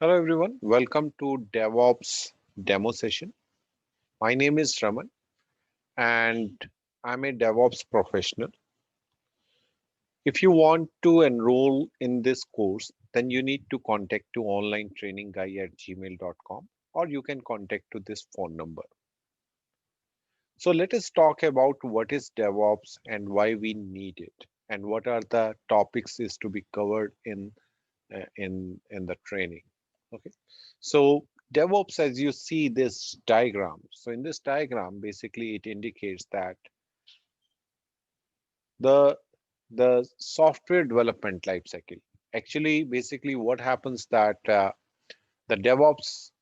Hello everyone, welcome to DevOps demo session. My name is Raman and I'm a DevOps professional. If you want to enroll in this course, then you need to contact to onlinetrainingguy@gmail.com or you can contact to this phone number. So let us talk about what is DevOps and why we need it and what are the topics is to be covered in the training. Okay, so DevOps, as you see this diagram, so in this diagram basically it indicates that the the software development life cycle. Actually basically what happens that the DevOps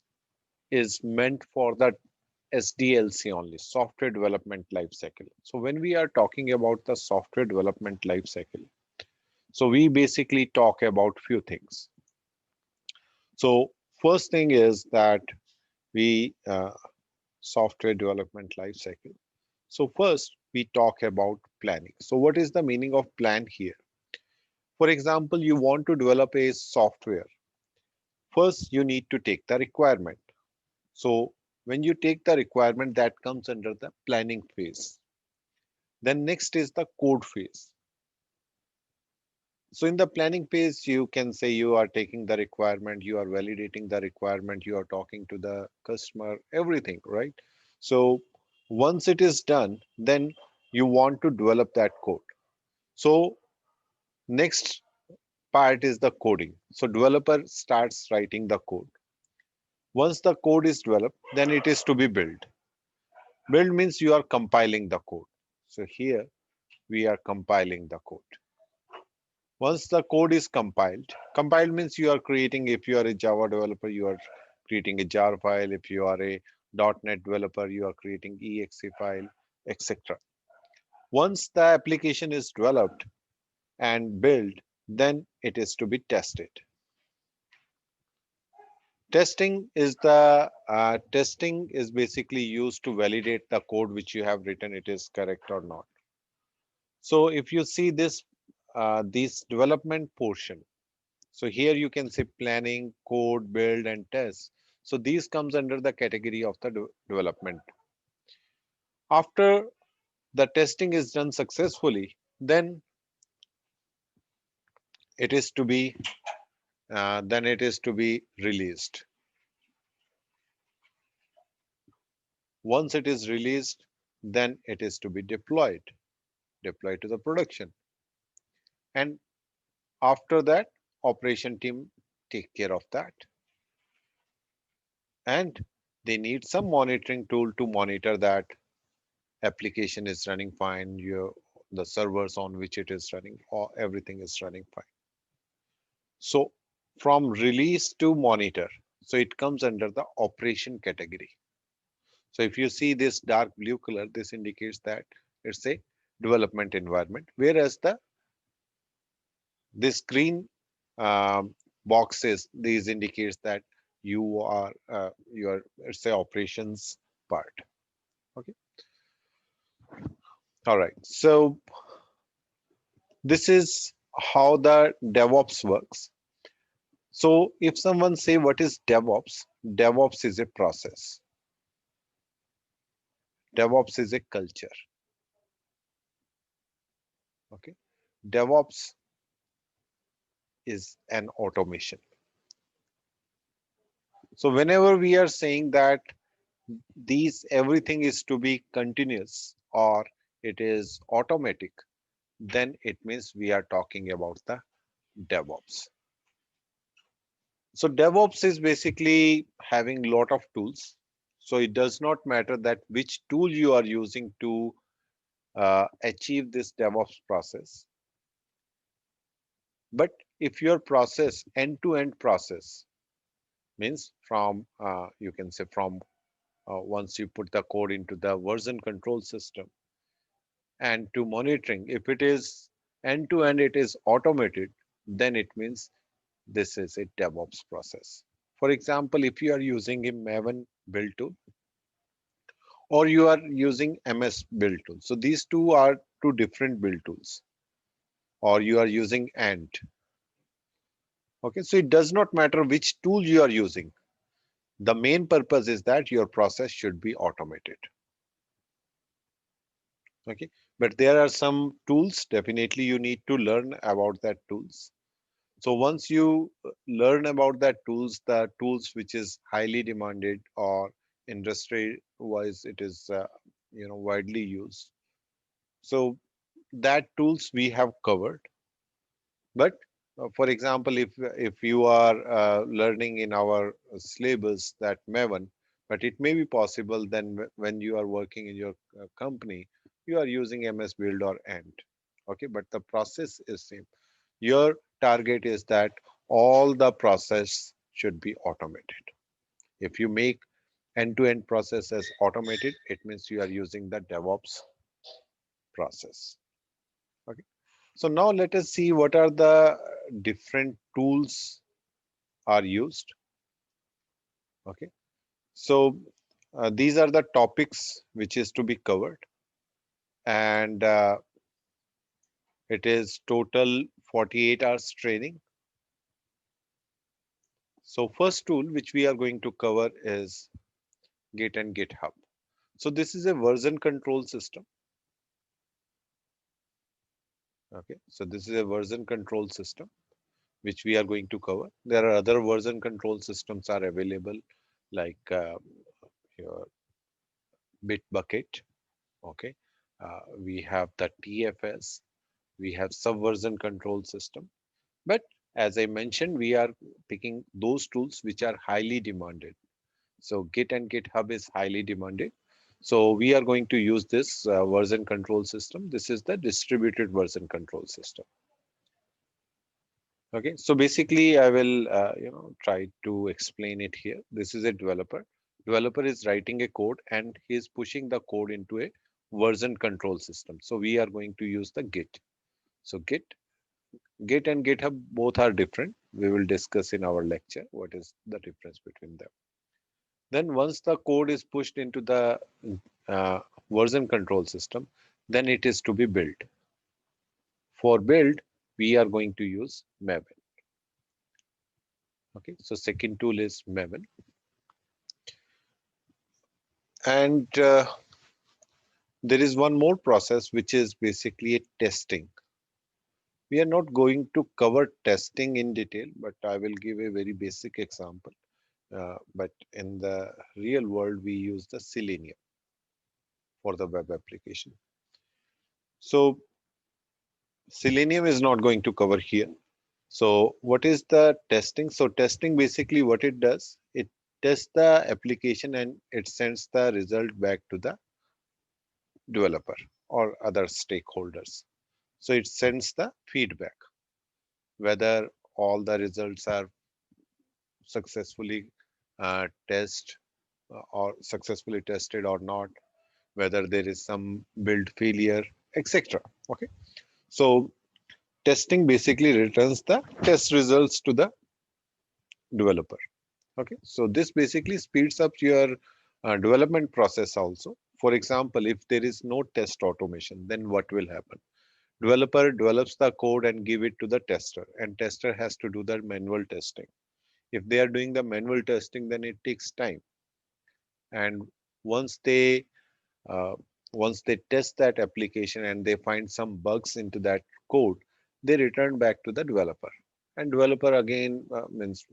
is meant for the SDLC only, software development life cycle. So when we are talking about the software development life cycle, so we basically talk about few things. So first thing is that we software development life cycle. So first we talk about planning. So what is the meaning of plan here? For example, you want to develop a software. First, you need to take the requirement. So when you take the requirement, that comes under the planning phase. Then next is the code phase. So in the planning phase, you can say you are taking the requirement, you are validating the requirement, you are talking to the customer, everything, right? So once it is done, then you want to develop that code. So next part is the coding. So developer starts writing the code. Once the code is developed, then it is to be built. Build means you are compiling the code. So here we are compiling the code. Once the code is compiled means you are creating, if you are a Java developer, you are creating a jar file. If you are a .NET developer, you are creating exe file, etc. Once the application is developed and built, then it is to be tested. Testing is basically used to validate the code which you have written, it is correct or not. So if you see this development portion, so here you can say planning, code, build, and test. So these comes under the category of the development. After the testing is done successfully, then it is to be released. Once it is released, then it is to be deployed to the production. And after that, operation team take care of that. And they need some monitoring tool to monitor that application is running fine, the servers on which it is running, or everything is running fine. So from release to monitor, so it comes under the operation category. So if you see this dark blue color, this indicates that it's a development environment, whereas this green boxes, these indicates that you are it's a operations part. Okay, all right. So this is how the DevOps works. So if someone say what is DevOps, DevOps is a process. DevOps is a culture. Okay, DevOps is an automation. So whenever we are saying that these everything is to be continuous or it is automatic, then it means we are talking about the DevOps. So DevOps is basically having lot of tools. So it does not matter that which tool you are using to achieve this DevOps process. But if your process, end-to-end process, means from you can say from once you put the code into the version control system and to monitoring, if it is end-to-end, it is automated, then it means this is a DevOps process. For example, if you are using a Maven build tool or you are using MS build tool, so these two are two different build tools, or you are using Ant. Okay, so it does not matter which tool you are using. The main purpose is that your process should be automated. Okay, but there are some tools definitely you need to learn about that tools. So once you learn about that tools, the tools which is highly demanded or industry wise it is widely used. So that tools we have covered. But for example, if you are learning in our syllabus that Maven, but it may be possible then when you are working in your company, you are using MS Build or Ant. Okay, but the process is same. Your target is that all the process should be automated. If you make end-to-end processes automated, it means you are using the DevOps process. Okay. So now let us see what are the different tools are used. Okay. So these are the topics which is to be covered, and it is total 48 hours training. So first tool which we are going to cover is Git and GitHub. So this is a version control system. Okay. So this is a version control system which we are going to cover. There are other version control systems are available like your Bitbucket. Okay. We have the TFS. We have subversion control system. But as I mentioned, we are picking those tools which are highly demanded. So Git and GitHub is highly demanded. So we are going to use this version control system. This is the distributed version control system. Okay, so basically I will try to explain it here. This is a developer. Developer is writing a code and he is pushing the code into a version control system. So we are going to use the Git. So Git and GitHub both are different. We will discuss in our lecture what is the difference between them. Then once the code is pushed into the uh, version control system, then it is to be built. For build, we are going to use Maven. Okay, so second tool is Maven. And there is one more process which is basically a testing. We are not going to cover testing in detail, but I will give a very basic example. But in the real world, we use the Selenium for the web application. So Selenium is not going to cover here. So what is the testing? So testing basically what it does, it tests the application and it sends the result back to the developer or other stakeholders. So it sends the feedback, whether all the results are successfully test or successfully tested or not, whether there is some build failure, etc. Okay. So testing basically returns the test results to the developer. Okay. So this basically speeds up your development process also. For example, if there is no test automation, then what will happen? Developer develops the code and give it to the tester, and tester has to do the manual testing. If they are doing the manual testing, then it takes time. And once they uh, once they test that application and they find some bugs into that code, they return back to the developer. And developer again means,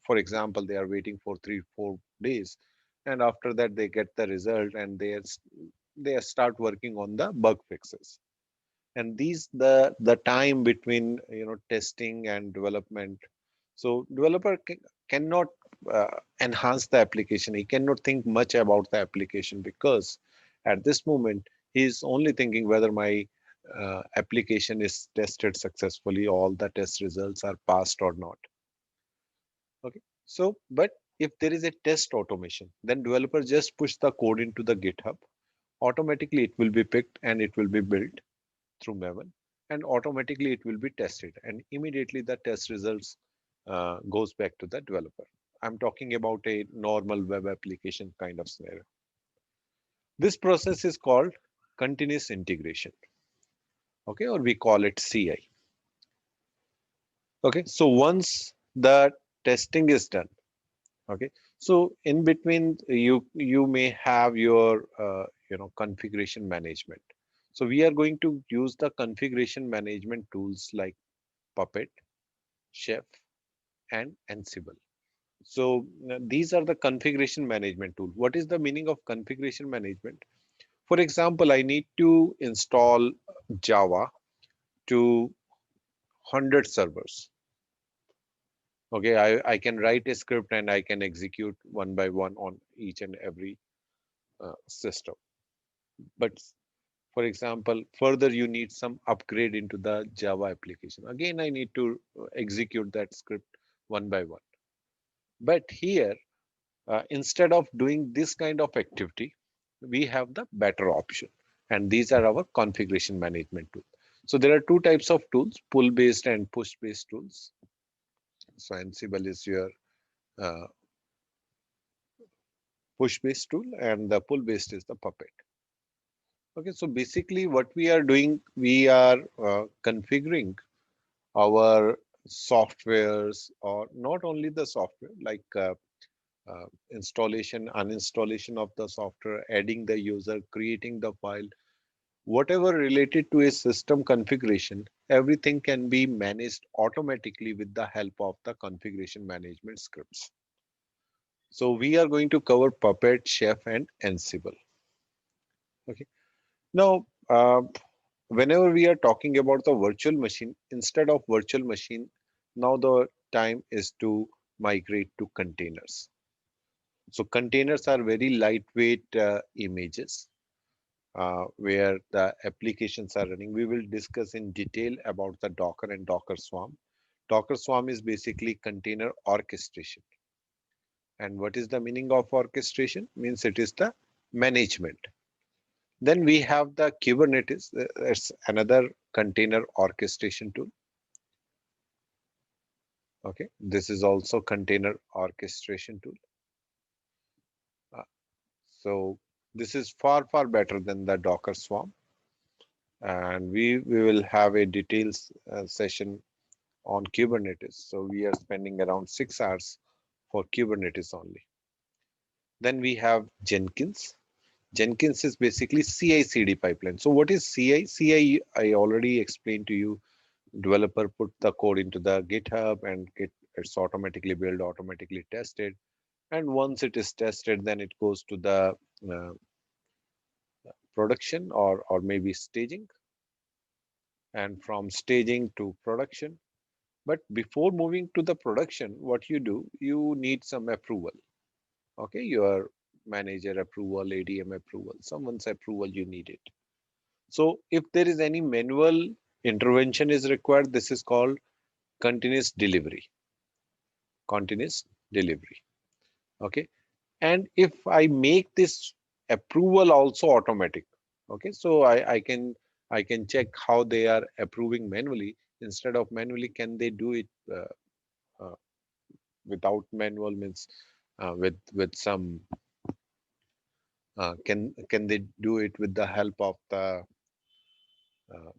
for example, they are waiting for 3 4 days, and after that they get the result and they start working on the bug fixes. And these the time between testing and development, so developer cannot enhance the application. He cannot think much about the application because at this moment he is only thinking whether my application is tested successfully, all the test results are passed or not. Okay, so but if there is a test automation, then developer just push the code into the GitHub. Automatically it will be picked and it will be built through Maven, and automatically it will be tested and immediately the test results goes back to the developer. I'm talking about a normal web application kind of scenario. This process is called continuous integration, okay, or we call it CI. Okay, so once the testing is done, okay, so in between you may have your configuration management. So we are going to use the configuration management tools like Puppet, Chef, and Ansible. So these are the configuration management tool. What is the meaning of configuration management? For example, I need to install Java to 100 servers. Okay, I can write a script and I can execute one by one on each and every system. But for example, further you need some upgrade into the Java application. Again, I need to execute that script one by one. But here, instead of doing this kind of activity, we have the better option. And these are our configuration management tools. So there are two types of tools, pull-based and push-based tools. So Ansible is your uh, push-based tool and the pull-based is the Puppet. Okay, so basically what we are doing, we are configuring our softwares, or not only the software, like installation, uninstallation of the software, adding the user, creating the file, whatever related to a system configuration, everything can be managed automatically with the help of the configuration management scripts. So we are going to cover Puppet, Chef, and Ansible. Okay. Now, whenever we are talking about the virtual machine, instead of virtual machine, now the time is to migrate to containers. So containers are very lightweight images where the applications are running. We will discuss in detail about the Docker and Docker Swarm. Docker Swarm is basically container orchestration. And what is the meaning of orchestration? Means it is the management. Then we have the Kubernetes. It's another container orchestration tool. Okay, this is also container orchestration tool. Uh, so this is far better than the Docker Swarm, and we will have a details session on Kubernetes. So we are spending around 6 hours for Kubernetes only. Then we have Jenkins. Jenkins is basically CI/CD pipeline. So what is CI? CI I already explained to you. Developer put the code into the GitHub and it's automatically built, automatically tested. And once it is tested, then it goes to the uh, production or maybe staging, and from staging to production. But before moving to the production, what you do, you need some approval. Okay, your manager approval, ADM approval, someone's approval, you need it. So if there is any manual intervention is required, this is called continuous delivery. Continuous delivery. Okay, and if I make this approval also automatic, okay, so I can check how they are approving manually. Instead of manually, can they do it uh, without manual, means with some can they do it with the help of the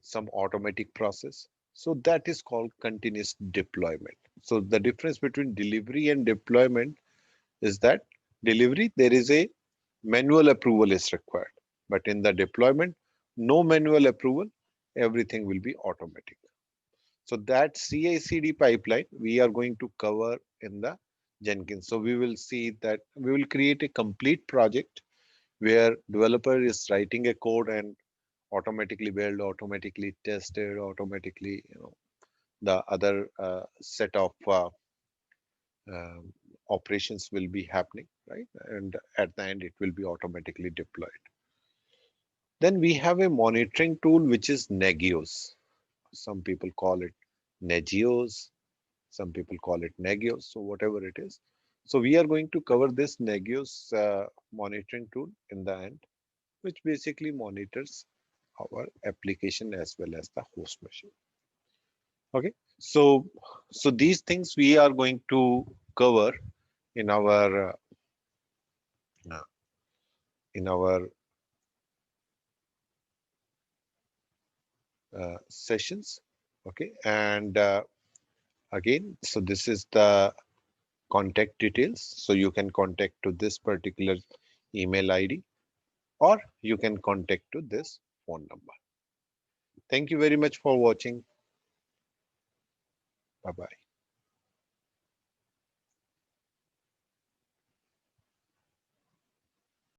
some automatic process? So that is called continuous deployment. So the difference between delivery and deployment is that delivery, there is a manual approval is required, but in the deployment, no manual approval, everything will be automatic. So that CI/CD pipeline we are going to cover in the Jenkins. So we will see that we will create a complete project where developer is writing a code and automatically build, automatically tested, automatically, the other set of um, operations will be happening, right? And at the end, it will be automatically deployed. Then we have a monitoring tool, which is Nagios. Some people call it Nagios. Some people call it Nagios. So whatever it is. So we are going to cover this Nagios monitoring tool in the end, which basically monitors our application as well as the host machine. Okay. So these things we are going to cover in our uh, in our sessions. Okay, and Again, so this is the contact details. So you can contact to this particular email ID, or you can contact to this phone number. Thank you very much for watching. Bye bye.